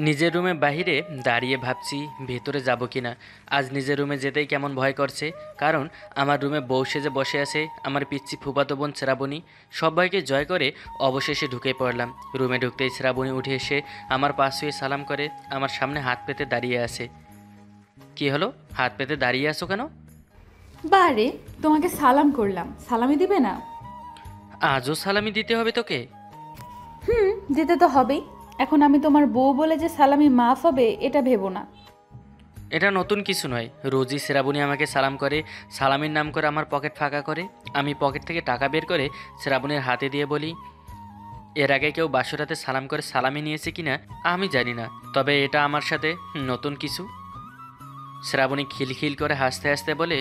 নিজের রুমে বাহিরে দাঁড়িয়ে ভাবছি ভেতরে যাব কিনা। আজ নিজের রুমে যেতেই কেমন ভয় করছে, কারণ আমার রুমে বউ সেজে বসে আছে আমার পিচ্চি ফুফাতো বোন শ্রাবণী। সবাইকে জয় করে অবশেষে ঢুকে পড়লাম। রুমে ঢুকতেই শ্রাবণী উঠে এসে আমার পাশ হয়ে সালাম করে আমার সামনে হাত পেতে দাঁড়িয়ে আছে। কি হলো, হাত পেতে দাঁড়িয়ে আছো কেন? বারে, তোমাকে সালাম করলাম, সালামি দিবে না? আজও সালামি দিতে হবে তোকে? দিতে তো হবেই। এখন আমি তোমার বউ বলে যে সালামি মাফ হবে এটা ভেবো না। এটা নতুন কিছু নয়, রোজই শ্রাবণী আমাকে সালাম করে, সালামির নাম করে আমার পকেট ফাঁকা করে। আমি পকেট থেকে টাকা বের করে শ্রাবণীর হাতে দিয়ে বলি, এর আগে কেউ বাসরাতে সালাম করে সালামি নিয়েছে কিনা আমি জানি না, তবে এটা আমার সাথে নতুন কিছু। শ্রাবণী খিলখিল করে হাসতে হাসতে বলে,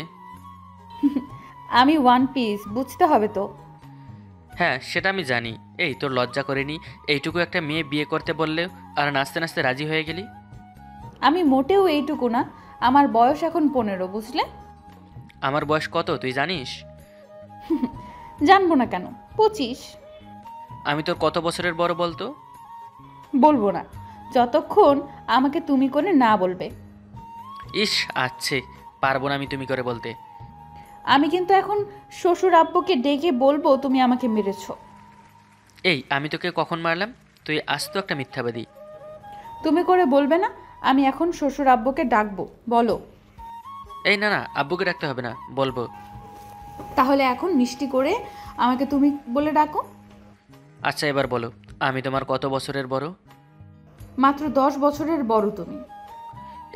আমি ওয়ান পিস, বুঝতে হবে তো। হ্যাঁ সেটা আমি জানি। এই তোর লজ্জা করেনি এইটুকু একটা মেয়ে বিয়ে করতে বললেও আর নাচতে নাচতে রাজি হয়ে গেলি? আমি মোটেও এইটুকু না, আমার বয়স এখন 15, বুঝলে? আমার বয়স কত তুই জানিস? জানবো না কেন, 25। আমি তোর কত বছরের বড় বলতো? বলবো না, যতক্ষণ আমাকে তুমি করে না বলবে। ইস, আচ্ছে, পারবো না আমি তুমি করে বলতে। আমি কিন্তু এখন শ্বশুর আব্বুকে ডেকে বলবো তুমি আমাকে মেরেছো। এই আমি তোকে কখন মারলাম? তুই আজ তো একটা মিথ্যাবাদী। তুমি করে বলবে না? আমি এখন শ্বশুর আব্বুকে ডাকবো, বলো। এই না না, আব্বুকে ডাকতে হবে না, বলবো। তাহলে এখন মিষ্টি করে আমাকে তুমি বলে ডাকো। আচ্ছা এবার বলো, আমি তোমার কত বছরের বড়? মাত্র 10 বছরের বড় তুমি।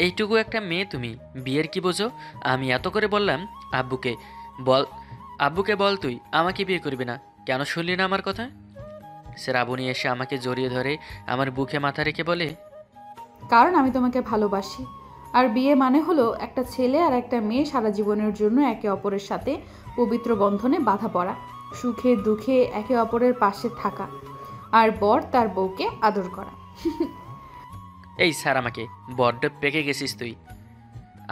এইটুকু একটা মেয়ে তুমি, বিয়ের কি বোঝো? আমি এত করে বললাম আব্বুকে বল, আব্বুকে বল তুই আমাকে বিয়ে করবি না, কেন শুনলি না আমার কথা? শ্রাবণী এসে আমাকে জড়িয়ে ধরে আমার বুকে মাথা রেখে বলে, কারণ আমি তোমাকে ভালোবাসি। আর বিয়ে মানে হলো একটা ছেলে আর একটা মেয়ে সারা জীবনের জন্য একে অপরের সাথে পবিত্র বন্ধনে বাঁধা পড়া, সুখে দুঃখে একে অপরের পাশে থাকা, আর বর তার বউকে আদর করা। এই স্যার আমাকে, বড্ড পেকে গেছিস তুই।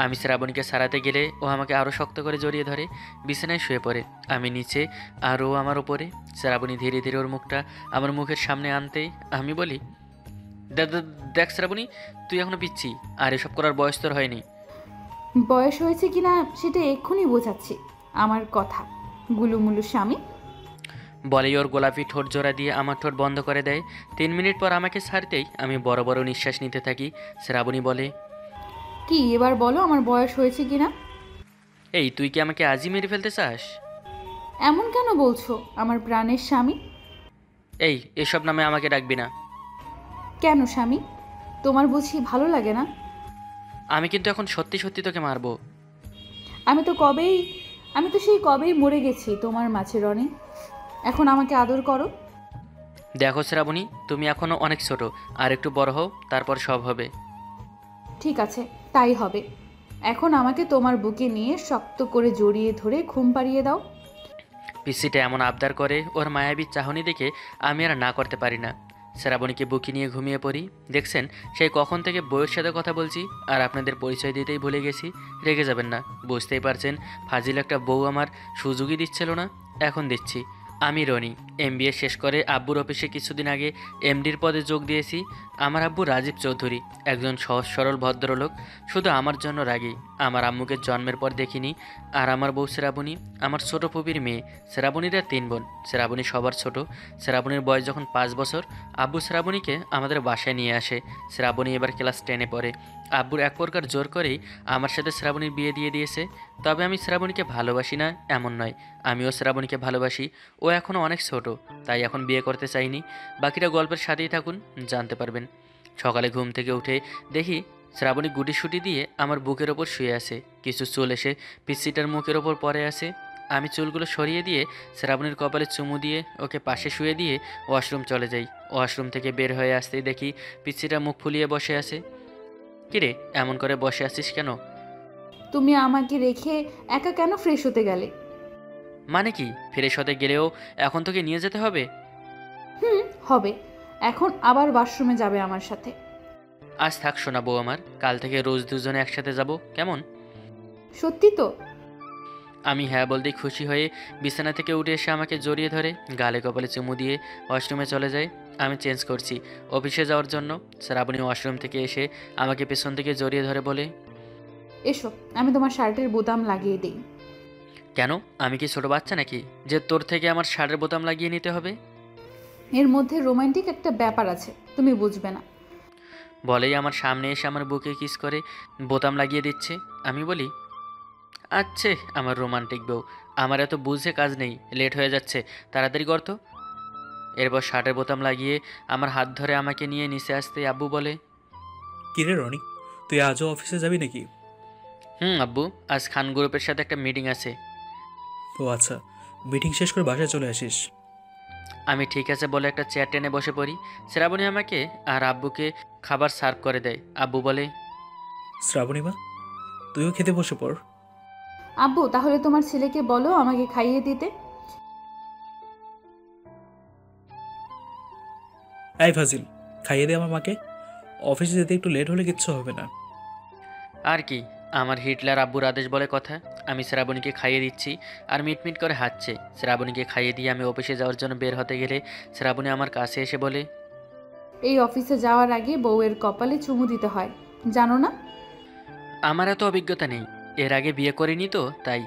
আমি শ্রাবণীকে সারাতে গেলে ও আমাকে আরও শক্ত করে জড়িয়ে ধরে বিছানায় শুয়ে পড়ে। আমি নিচে আর ও আমার ওপরে। শ্রাবণী ধীরে ধীরে ওর মুখটা আমার মুখের সামনে আনতেই আমি বলি, দেখ শ্রাবণী, তুই এখনো পিচ্ছি, আর এসব করার বয়স তোর হয়নি। বয়স হয়েছে কিনা সেটা এক্ষুনি বোঝাচ্ছি, আমার কথা গুলুমুলু স্বামী। বলেই ওর গোলাপি ঠোঁট জোড়া দিয়ে আমার ঠোঁট বন্ধ করে দেয়। 3 মিনিট পর আমাকে ছাড়তেই আমি বড় বড় নিঃশ্বাস নিতে থাকি। শ্রাবণী বলে, কি এবার বলো আমার বয়স হয়েছে কিনা? এই তুই কি আমাকে আজই মেরে ফেলতে চাস? এমন কেন বলছো আমার প্রাণের স্বামী? এই এসব নামে আমাকে ডাকবি না। কেন স্বামী, তোমার বুঝি ভালো লাগে না? আমি কিন্তু এখন সত্যি সত্যি তোকে মারবো। আমি তো কবেই আমি তো সেই কবেই মরে গেছি তোমার মাঝে রনি। এখন আমাকে আদর করো। দেখো শ্রাবণী, তুমি এখনও অনেক ছোট, আর একটু বড় হও, তারপর সব হবে। ঠিক আছে, তাই হবে। এখন আমাকে তোমার বুকে নিয়ে শক্ত করে জড়িয়ে ধরে ঘুম পাড়িয়ে দাও। পিসিটা এমন আবদার করে, ওর মায়াবী চাহনি দেখে আমি আর না করতে পারি না। শ্রাবণীকে বুকে নিয়ে ঘুমিয়ে পড়ি। দেখছেন, সেই কখন থেকে বউয়ের সাথে কথা বলছি আর আপনাদের পরিচয় দিতেই ভুলে গেছি। রেগে যাবেন না, বুঝতেই পারছেন ফাজিল একটা বউ আমার সুযোগই দিচ্ছিল না, এখন দিচ্ছি। আমি রনি, এমবিএ শেষ করে আব্বুর অফিসে কিছুদিন আগে এমডির পদে যোগ দিয়েছি। আমার আব্বু রাজীব চৌধুরী, একজন সহজ সরল ভদ্রলোক। শুধু আমার জন্য রাগী, আমার আম্মুকে জন্মের পর দেখিনি। আর আমার বউ শ্রাবণী, আমার ছোট ফুপির মেয়ে। শ্রাবণীরা 3 বোন, শ্রাবণী সবার ছোট। শ্রাবণীর বয়স যখন 5 বছর, আব্বু শ্রাবণীকে আমাদের বাসায় নিয়ে আসে। শ্রাবণী এবার ক্লাস 10-এ পড়ে। আব্বুর এক প্রকার জোর করেই আমার সাথে শ্রাবণীর বিয়ে দিয়ে দিয়েছে। তবে আমি শ্রাবণীকে ভালোবাসি না এমন নয়, আমিও শ্রাবণীকে ভালোবাসি। ও এখনও অনেক ছোট, তাই এখন বিয়ে করতে চাইনি। বাকিটা গল্পের সাথেই থাকুন, জানতে পারবেন। সকালে ঘুম থেকে উঠে দেখি শ্রাবণী গুটিসুটি দিয়ে আমার বুকের ওপর শুয়ে আছে। কিছু চুল এসে পিচ্ছিটার মুখের ওপর পড়ে আছে। আমি চুলগুলো সরিয়ে দিয়ে শ্রাবণীর কপালে চুমু দিয়ে ওকে পাশে শুয়ে দিয়ে ওয়াশরুম চলে যাই। ওয়াশরুম থেকে বের হয়ে আসতেই দেখি পিচ্ছিটা মুখ ফুলিয়ে বসে আছে। কিরে, এমন করে বসে আছিস কেন? তুমি আমাকে রেখে একা কেন ফ্রেশ হতে গেলে? মানে কি, ফ্রেশ হতে গেলেও এখন তোকে নিয়ে যেতে হবে? হবে। এখন আবার ওয়াশরুমে যাবে আমার সাথে। আজ থাক শোনা বউ আমার, কাল থেকে রোজ দুজনে একসাথে যাব, কেমন? সত্যি তো? আমি হ্যাঁ বলতেই খুশি হয়ে বিছানা থেকে উঠে এসে আমাকে জড়িয়ে ধরে গালে কপালে চুমু দিয়ে ওয়াশরুমে চলে যায়। আমি চেঞ্জ করছি অফিসে যাওয়ার জন্য। শ্রাবণী ওয়াশরুম থেকে এসে আমাকে পেছন থেকে জড়িয়ে ধরে বলে, এসো, আমি তোমার শার্টের বোতাম লাগিয়ে দিই। কেন? আমি কি ছোট বাচ্চা নাকি যে তোর থেকে আমার শার্টের বোতাম লাগিয়ে নিতে হবে? এর মধ্যে রোমান্টিক একটা ব্যাপার আছে, তুমি বুঝবে না। বলেই আমার সামনে এসে আমার বুকে কিস করে বোতাম লাগিয়ে দিচ্ছে। আমি বলি, আচ্ছা আমার রোমান্টিক বউ, আমার এত বুঝে কাজ নেই, লেট হয়ে যাচ্ছে, তাড়াতাড়ি কর তো। এরপর শার্টের বোতাম লাগিয়ে আমার হাত ধরে আমাকে নিয়ে নিচে আসতে আব্বু বলে, কিরে রনি, তুই আজও অফিসে যাবি নাকি? আব্বু, আজ খান গ্রুপের সাথে একটা মিটিং আছে। ও আচ্ছা, মিটিং শেষ করে বাসায় চলে আসিস। আমি ঠিক আছে বলে একটা চেয়ার টেনে বসে পড়ি। শ্রাবণী আমাকে আর আব্বুকে খাবার সার্ভ করে দেয়। আব্বু বলে, শ্রাবণীমা, তুইও খেতে বসে পড়। আব্বু, তাহলে তোমার ছেলেকে বলো আমাকে খাইয়ে দিতে। এই ফাজিল, খাইয়ে দে আমার মাকে। অফিসে যেতে একটু লেট হলে কিচ্ছু হবে না। আর কি, আমার হিটলার আব্বুর আদেশ বলে কথা। আমি শ্রাবণীকে খাইয়ে দিচ্ছি আর মিটমিট করে হাঁটছে। শ্রাবণীকে খাইয়ে দিয়ে আমি অফিসে যাওয়ার জন্য বের হতে গেলে শ্রাবণী আমার কাছে এসে বলে, এই অফিসে যাওয়ার আগে বউয়ের কপালে চুমু দিতে হয়, জানো না? আমার এত অভিজ্ঞতা নেই, এর আগে বিয়ে করিনি তো তাই।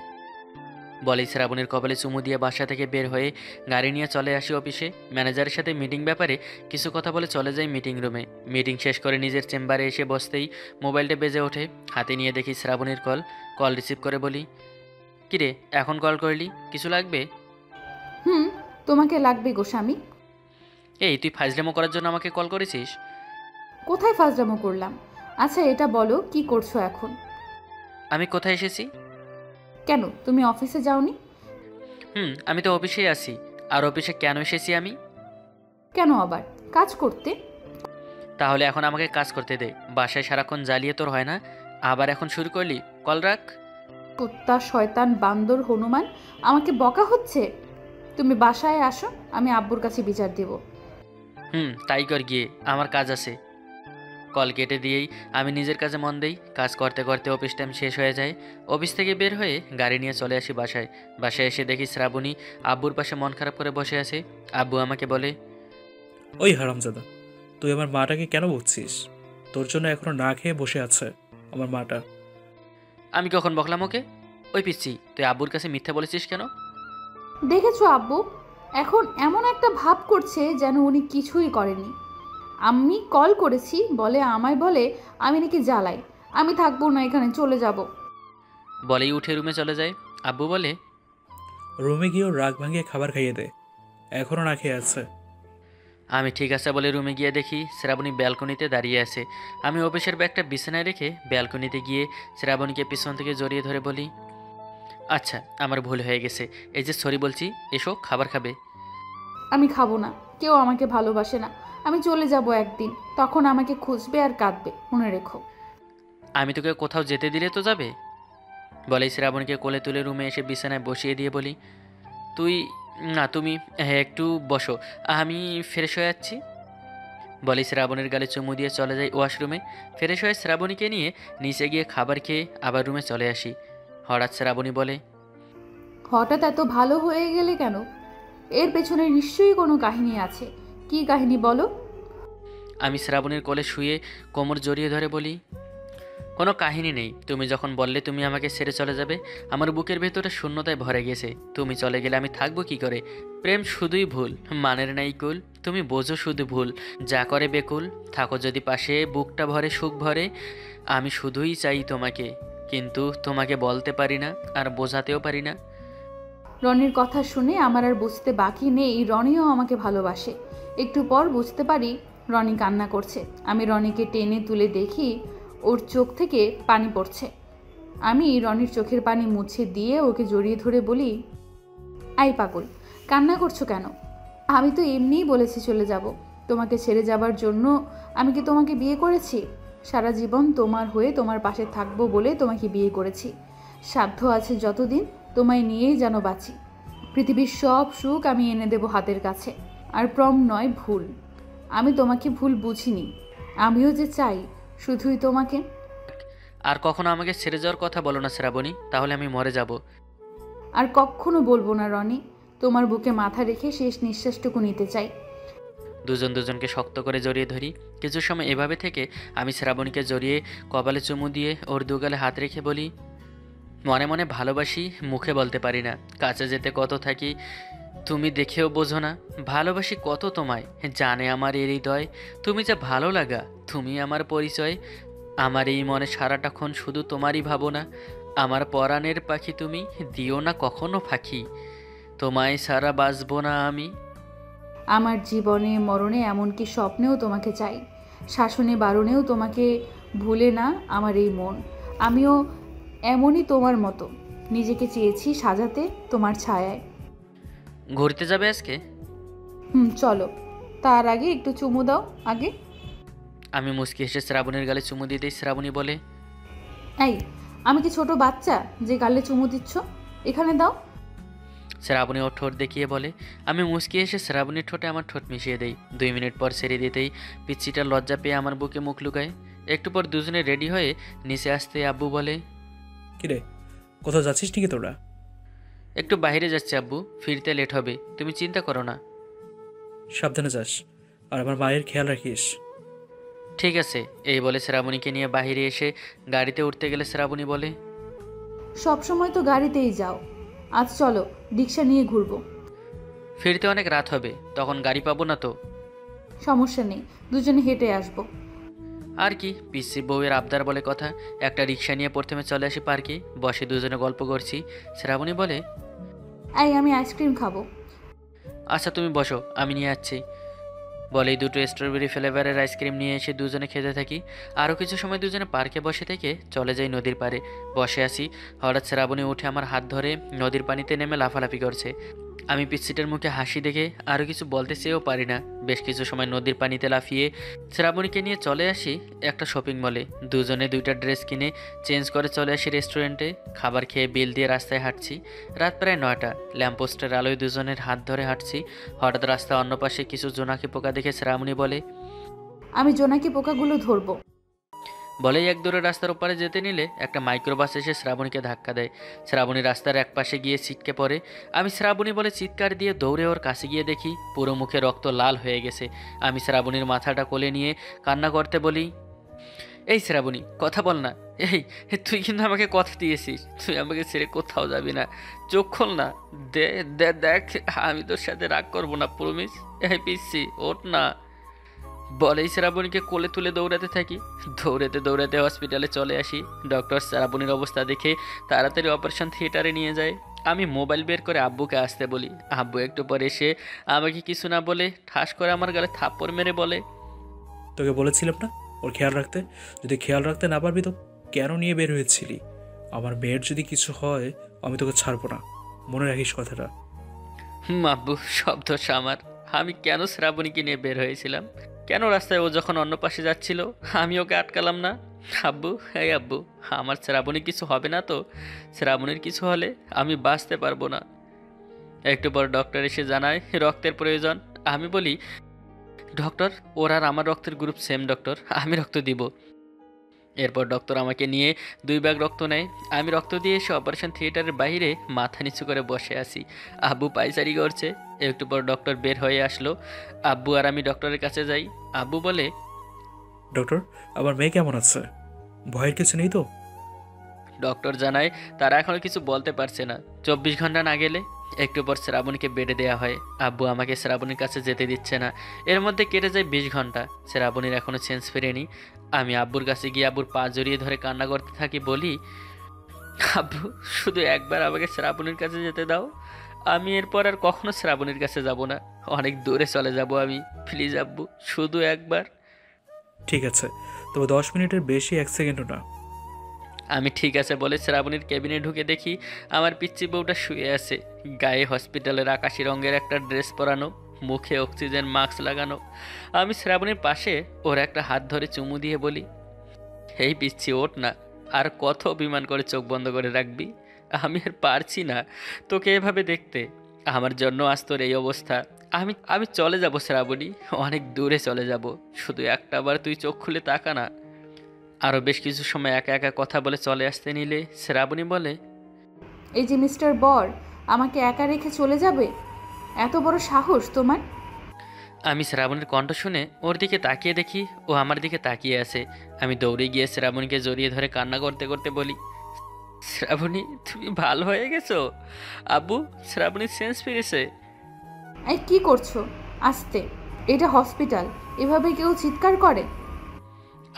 বলেই শ্রাবণীর কপালে চুমু দিয়ে বাসা থেকে বের হয়ে গাড়ি নিয়ে চলে আসি অফিসে। ম্যানেজারের সাথে মিটিং ব্যাপারে কিছু কথা বলে চলে যাই মিটিং রুমে। মিটিং শেষ করে নিজের চেম্বারে এসে বসতেই মোবাইলটা বেজে ওঠে। হাতে নিয়ে দেখি শ্রাবণীর কল রিসিভ করে বলি, কিরে এখন কল করলি, কিছু লাগবে? হুম, তোমাকে লাগবে গো স্বামী। এই তুই ফাজলামো করার জন্য আমাকে কল করেছিস? কোথায় ফাজলামো করলাম? আচ্ছা এটা বলো, কি করছো এখন? আমি কোথায় এসেছি? কেন, তুমি অফিসে যাওনি? আমি তো অফিসেই আছি। আর অফিসে কেন এসেছি আমি? কেন আবার? কাজ করতে। তাহলে এখন আমাকে কাজ করতে দে, বাসায় সারাক্ষণ জ্বালিয়ে তোর হয় না, আবার এখন শুরু করলি? কল রাখ। কুত্তা, শয়তান, বান্দর, হনুমান, আমাকে বকা হচ্ছে। তুমি বাসায় আসো, আমি আব্বুর কাছে বিচার দেব। তাই কর গিয়ে, আমার কাজ আছে। কল কেটে দিয়েই আমি নিজের কাজে মন দেই। কাজ করতে করতে অফিস টাইম শেষ হয়ে যায়। অফিস থেকে বের হয়ে গাড়ি নিয়ে চলে আসি বাসায়। বাসায় এসে দেখি শ্রাবণী আব্বুর পাশে মন খারাপ করে বসে আছে। আব্বু আমাকে বলে, ওই হারামজাদা, তুই আমার মাটাকে কেন বকছিস? তোর জন্য এখনো না খেয়ে বসে আছে আমার মাটা। আমি কখন বকলাম ওকে? ওই পিচ্ছি, তুই আব্বুর কাছে মিথ্যা বলেছিস কেন? দেখেছো আব্বু, এখন এমন একটা ভাব করছে যেন উনি কিছুই করেনি। আমি কল করেছি বলে আমায় বলে আমি নাকি জ্বালাই। আমি থাকবো না এখানে, চলে যাব। বলেই উঠে রুমে চলে যায়। আব্বু বলে, রুমে গিয়েও রাগ ভাঙিয়ে খাবার খাইয়ে দে, এখনো না খেয়ে আছে। আমি ঠিক আছে বলে রুমে গিয়ে দেখি শ্রাবণী ব্যালকনিতে দাঁড়িয়ে আছে। আমি অফিসের ব্যাগটা বিছানায় রেখে ব্যালকনিতে গিয়ে শ্রাবণীকে পিছন থেকে জড়িয়ে ধরে বলি, আচ্ছা আমার ভুল হয়ে গেছে, এই যে সরি বলছি, এসো খাবার খাবে। আমি খাবো না, কেউ আমাকে ভালোবাসে না। আমি চলে যাব একদিন, তখন আমাকে খুঁজবে আর কাঁদবে, মনে রেখো। আমি তোকে কোথাও যেতে দিলে তো যাবে? বলেই শ্রাবণীকে কোলে তুলে রুমে এসে বিছানায় বসিয়ে দিয়ে বলি, তুই না তুমি হ্যাঁ একটু বসো, আমি ফ্রেশ হয়ে যাচ্ছি। বলেই শ্রাবণীর গালে চুমু দিয়ে চলে যাই ওয়াশরুমে। ফ্রেশ হয়ে শ্রাবণীকে নিয়ে নিচে গিয়ে খাবার খেয়ে আবার রুমে চলে আসি। হঠাৎ শ্রাবণী বলে, হঠাৎ এত ভালো হয়ে গেলে কেন? এর পেছনে নিশ্চয়ই কোনো কাহিনী আছে। কি কাহিনী বলো? আমি শ্রাবণীর কোলে শুয়ে কোমর জড়িয়ে ধরে বলি, কোনো কাহিনী নেই, তুমি যখন বললে তুমি আমাকে ছেড়ে চলে যাবে, আমার বুকের ভেতরে শূন্যতায় ভরে গেছে। তুমি চলে গেলে আমি থাকবো কি করে? প্রেম শুধুই ভুল, মানের নাই কুল, তুমি বোঝো শুধু ভুল, যা করে বেকুল, থাকো যদি পাশে, বুকটা ভরে সুখ ভরে, আমি শুধুই চাই তোমাকে, কিন্তু তোমাকে বলতে পারি না আর বোঝাতেও পারি না। রনির কথা শুনে আমার আর বুঝতে বাকি নেই রনিও আমাকে ভালোবাসে। একটু পর বুঝতে পারি রনি কান্না করছে। আমি রনিকে টেনে তুলে দেখি ওর চোখ থেকে পানি পড়ছে। আমি রনির চোখের পানি মুছে দিয়ে ওকে জড়িয়ে ধরে বলি, আই পাগল, কান্না করছো কেন? আমি তো এমনিই বলেছি চলে যাব। তোমাকে ছেড়ে যাবার জন্য আমি কি তোমাকে বিয়ে করেছি? সারা জীবন তোমার হয়ে তোমার পাশে থাকবো বলে তোমাকে বিয়ে করেছি। সাধ্য আছে যতদিন তোমায় নিয়েই যেন বাঁচি। পৃথিবীর সব সুখ আমি এনে দেব হাতের কাছে। আর প্রম নয়, ভুল। আমি তোমাকে ভুল বুঝিনি। আমিও যে চাই শুধুই তোমাকে। আর কখনো আমাকে ছেড়ে যাওয়ার কথা বলো না শ্রাবণী, তাহলে আমি মরে যাব। আর কখনো বলবো না রনি। তোমার বুকে মাথা রেখে শেষ নিঃশ্বাসটুকু নিতে চাই। দুজন দুজনকে শক্ত করে জড়িয়ে ধরি। কিছু সময় এভাবে থেকে আমি শ্রাবণীকে জড়িয়ে কপালে চুমু দিয়ে ওর দুগালে হাত রেখে বলি, মনে মনে ভালোবাসি, মুখে বলতে পারি না। কাছে যেতে কত থাকি তুমি দেখেও বোঝো না। ভালোবাসি কত তোমায়, জানে আমার এই হৃদয়। তুমি যা ভালো লাগা, তুমি আমার পরিচয়। আমার এই মনে সারাটাক্ষণ শুধু তোমারই ভাবনা। আমার পরাণের পাখি তুমি, দিও না কখনো ফাঁকি। তোমায় সারা বাঁচবো না আমি। আমার জীবনে মরণে এমনকি স্বপ্নেও তোমাকে চাই, শাসনে বারণেও তোমাকে ভুলে না আমার এই মন। আমিও এমনই তোমার মতো নিজেকে চেয়েছি সাজাতে তোমার ছায়ায়। ঘুরতে যাবে আজকে? চলো, তার আগে একটু চুমু দাও আগে। আমি মুচকি হেসে শ্রাবণীর গালে চুমু দিয়ে দিই। শ্রাবণী বলে, এই, আমি কি ছোট বাচ্চা যে গালে চুমু দিচ্ছ? এখানে দাও। শ্রাবণী ওর ঠোঁট দেখিয়ে বলে। আমি মুচকি এসে শ্রাবণীর ঠোঁটে আমার ঠোঁট মিশিয়ে দেই। 2 মিনিট পর ছেড়ে দিতেই পিচ্ছিটা লজ্জা পেয়ে আমার বুকে মুখ লুকায়। একটু পর দুজনে রেডি হয়ে নিচে আসতে আব্বু বলে, কিরে, কোথাও যাচ্ছিস নাকি তোরা? একটু বাইরে যাচ্ছে আব্বু, ফিরতে লেট হবে, তুমি চিন্তা করো না। সাবধানে যাস, আর আমার মায়ের খেয়াল রাখিস। ঠিক আছে। এই বলে শ্রাবণীকে নিয়ে বাইরে এসে গাড়িতে উঠতে গেলে শ্রাবণী বলে, সব সময় তো গাড়িতেই যাও, আজ চলো রিক্সা নিয়ে ঘুরবো। ফিরতে অনেক রাত হবে, তখন গাড়ি পাবো না তো। সমস্যা নেই, দুজনে হেঁটে আসবো। আর কি, পিসি বউয়ের আবদার বলে কথা। একটা রিক্সা নিয়ে প্রথমে চলে আসি পার্কে, বসে দুজনে গল্প করছি। শ্রাবণী বলে, এই, আমি আইসক্রিম খাবো। আচ্ছা তুমি বসো, আমি নিয়ে আসছি। বলেই দুটো স্ট্রবেরি ফ্লেভারের আইসক্রিম নিয়ে এসে দুজনে খেতে থাকি। আরও কিছু সময় দুজনে পার্কে বসে থেকে চলে যাই নদীর পাড়ে। বসে আসি, হঠাৎ শ্রাবণী উঠে আমার হাত ধরে নদীর পানিতে নেমে লাফালাফি করছে। আমি পিচ্ছিটার মুখে হাসি দেখে আরও কিছু বলতে চেয়েও পারি না। বেশ কিছু সময় নদীর পানিতে লাফিয়ে শ্রাবণীকে নিয়ে চলে আসি একটা শপিং মলে। দুজনে 2টা ড্রেস কিনে চেঞ্জ করে চলে আসি রেস্টুরেন্টে। খাবার খেয়ে বিল দিয়ে রাস্তায় হাঁটছি। রাত প্রায় 9টা। ল্যাম্পপোস্টের আলোয় দুজনের হাত ধরে হাঁটছি। হঠাৎ রাস্তার অন্য পাশে কিছু জোনাকি পোকা দেখে শ্রাবণী বলে, আমি জোনাকি পোকাগুলো ধরবো। বলেই এক দূরে রাস্তার ওপারে যেতে নিলে একটা মাইক্রোবাস এসে শ্রাবণীকে ধাক্কা দেয়। শ্রাবণী রাস্তার এক পাশে গিয়ে ছিটকে পড়ে। আমি শ্রাবণী বলে চিৎকার দিয়ে দৌড়ে ওর কাছে গিয়ে দেখি পুরো মুখে রক্ত লাল হয়ে গেছে। আমি শ্রাবণীর মাথাটা কোলে নিয়ে কান্না করতে বলি, এই শ্রাবণী, কথা বল না। এই, তুই কিন্তু আমাকে কথা দিয়েছিস, তুই আমাকে ছেড়ে কোথাও যাবি না। চোখ খোল না, দেখ, আমি তোর সাথে রাগ করবো না, প্রমিস। এই পিসি, ওঠ না। বলেই শ্রাবণীকে কোলে তুলে দৌড়াতে থাকি। দৌড়াতে দৌড়াতে হসপিটালে চলে আসি। ডক্টর শ্রাবণীর অবস্থা দেখে তাড়াতাড়ি অপারেশন থিয়েটারে নিয়ে যায়। আমি মোবাইল বের করে আব্বুকে আসতে বলি। আব্বু একটু পরে এসে আমাকে কিছু না বলে ঠাস করে আমার গালে থাপ্পড় মেরে বলে, তোকে বলেছিলাম না ওর খেয়াল রাখতে? যদি খেয়াল রাখতে না পারবি তো কেন নিয়ে বের হয়েছিলি? আমার মেয়ের যদি কিছু হয় আমি তোকে ছাড়বো না, মনে রাখিস কথাটা। আব্বু, সব দোষ আমার। আমি কেন শ্রাবণীকে নিয়ে বের হয়েছিলাম? কেন রাস্তায় ও যখন অন্য পাশে যাচ্ছিল আমি ওকে আটকালাম না? আব্বু, এই আব্বু, আমার শ্রাবণী কিছু হবে না তো? শ্রাবণীর কিছু হলে আমি বাঁচতে পারবো না। একটু পর ডক্টর এসে জানায় রক্তের প্রয়োজন। আমি বলি, ডক্টর, ওর আর আমার রক্তের গ্রুপ সেম ডক্টর, আমি রক্ত দিব। এরপর ডক্টর আমাকে নিয়ে 2 ব্যাগ রক্ত নেয়। আমি রক্ত দিয়ে এসে অপারেশন থিয়েটারের বাইরে মাথা নিচু করে বসে আছি। আব্বু পায়চারি করছে। একটু পর ডক্টর বের হয়ে আসলো। আব্বু আর আমি ডক্টরের কাছে যাই। আব্বু বলে, ডক্টর, আমার মেয়ে কেমন আছে? ভয়ের কিছু নেই তো? ডক্টর জানায় তারা এখনো কিছু বলতে পারছে না, 24 ঘন্টা না গেলে। একটু পর শ্রাবণীকে বেডে দেওয়া হয়। আব্বু আমাকে শ্রাবণীর কাছে যেতে দিচ্ছে না। এর মধ্যে কেটে যায় 20 ঘন্টা। শ্রাবণীর এখনো চেঞ্জ ফেরেনি। আমি আব্বুর কাছে গিয়ে আব্বুর পা জড়িয়ে ধরে কান্না করতে থাকি। বলি, আব্বু, শুধু একবার আমাকে শ্রাবণীর কাছে যেতে দাও। আমি এরপর আর কখনো শ্রাবণীর কাছে যাব না, অনেক দূরে চলে যাব আমি। প্লিজ আব্বু, শুধু একবার। ঠিক আছে, তবে 10 মিনিটের বেশি 1 সেকেন্ডও না। আমি ঠিক আছে বলে শ্রাবণীর কেবিনে ঢুকে দেখি আমার পিচ্চি বউটা শুয়ে আছে। গায়ে হসপিটালের আকাশি রঙের একটা ড্রেস পরানো, মুখে অক্সিজেন মাস্ক লাগানো। আমি শ্রাবণীর পাশে ওর একটা হাত ধরে চুমু দিয়ে বলি, এই পিচ্চি, ওঠ না। আর কত অভিমান করে চোখ বন্ধ করে রাখবি? আমি আর পারছি না তোকে এভাবে দেখতে। আমার জন্য আজ তোর এই অবস্থা। আমি আমি চলে যাব শ্রাবণী, অনেক দূরে চলে যাব। শুধু একটাবার তুই চোখ খুলে তাকা না। আরও বেশ কিছু সময় একা একা কথা বলে চলে আসতে নিলে শ্রাবণী বলে, এই যে মিস্টার বর, আমাকে একা রেখে চলে যাবে? এত বড় সাহস তোমার? আমি শ্রাবণীর কণ্ঠ শুনে ওর দিকে তাকিয়ে দেখি ও আমার দিকে তাকিয়ে আছে। আমি দৌড়ে গিয়ে শ্রাবণীকে জড়িয়ে ধরে কান্না করতে করতে বলি, শ্রাবণী তুমি ভালো হয়ে গেছো? আব্বু, শ্রাবণীর সেন্স ফিরেছে। এই কি করছো? আস্তে, এটা হসপিটাল, এভাবে কেউ চিৎকার করে?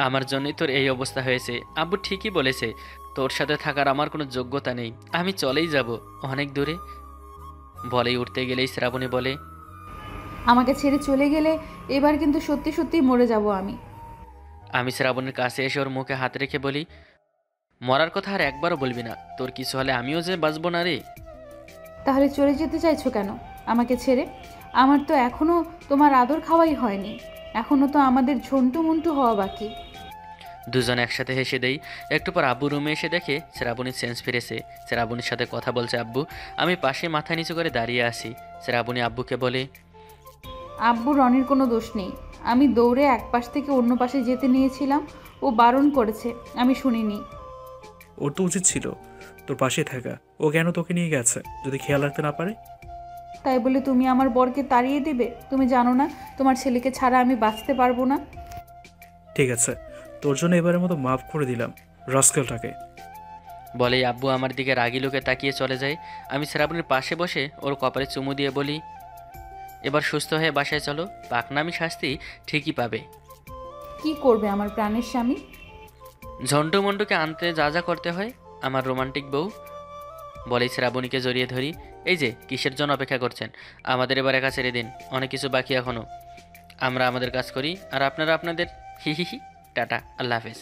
আমার জন্যই তোর এই অবস্থা হয়েছে। আব্বু ঠিকই বলেছে, তোর সাথে থাকার আমার কোনো যোগ্যতা নেই। আমি চলেই যাব অনেক দূরে। বলেই উঠতে গেলেই শ্রাবণী বলে, আমাকে ছেড়ে চলে গেলে এবার কিন্তু সত্যি সত্যি মরে যাব আমি। আমি শ্রাবণীর কাছে এসে ওর মুখে হাত রেখে বলি, মরার কথা আর একবারও বলবি না। তোর কিছু হলে আমিও যে বাঁচবো না রে। তাহলে চলে যেতে চাইছো কেন আমাকে ছেড়ে? আমার তো এখনো তোমার আদর খাওয়াই হয়নি, এখনো তো আমাদের ঝন্টু মুন্টু হওয়া বাকি। দুজন একসাথে হেসে দেই। একটু পর আব্বু রুমে এসে দেখে শ্রাবণীর সেন্স ফিরেছে। শ্রাবণীর সাথে কথা বলছে আব্বু। আমি পাশে মাথা নিচু করে দাঁড়িয়ে আছি। শ্রাবণী আব্বুকে বলে, আব্বু রনির কোনো দোষ নেই, আমি দৌড়ে এক পাশ থেকে অন্য পাশে যেতে নিয়েছিলাম, ও বারণ করেছে, আমি শুনিনি। ওর তো উচিত ছিল তোর পাশে থাকা। ও কেন তোকে নিয়ে গেছে যদি খেয়াল রাখতে না পারে? তাই বলে তুমি আমার বরকে তাড়িয়ে দেবে? তুমি জানো না তোমার ছেলেকে ছাড়া আমি বাঁচতে পারবো না? ঠিক আছে, তোর জন্য এবারের মতো মাফ করে দিলাম রাস্কেলটাকে। বলেই আব্বু আমার দিকে রাগি লোকে তাকিয়ে চলে যায়। আমি শ্রাবণীর পাশে বসে ওর কপালে চুমু দিয়ে বলি, এবার সুস্থ হয়ে বাসায় চলো, পাকনামি শাস্তি ঠিকই পাবে। কি করবে আমার প্রাণের স্বামী? ঝন্টু মন্টুকে আনতে যা যা করতে হয়, আমার রোমান্টিক বউ। বলেই শ্রাবণীকে জড়িয়ে ধরি। এই যে কিসের জন্য অপেক্ষা করছেন? আমাদের এবার একা ছেড়ে দিন, অনেক কিছু বাকি এখনও। আমরা আমাদের কাজ করি আর আপনারা আপনাদের। হি হি হি। টাটা, আল্লাহ হাফেজ।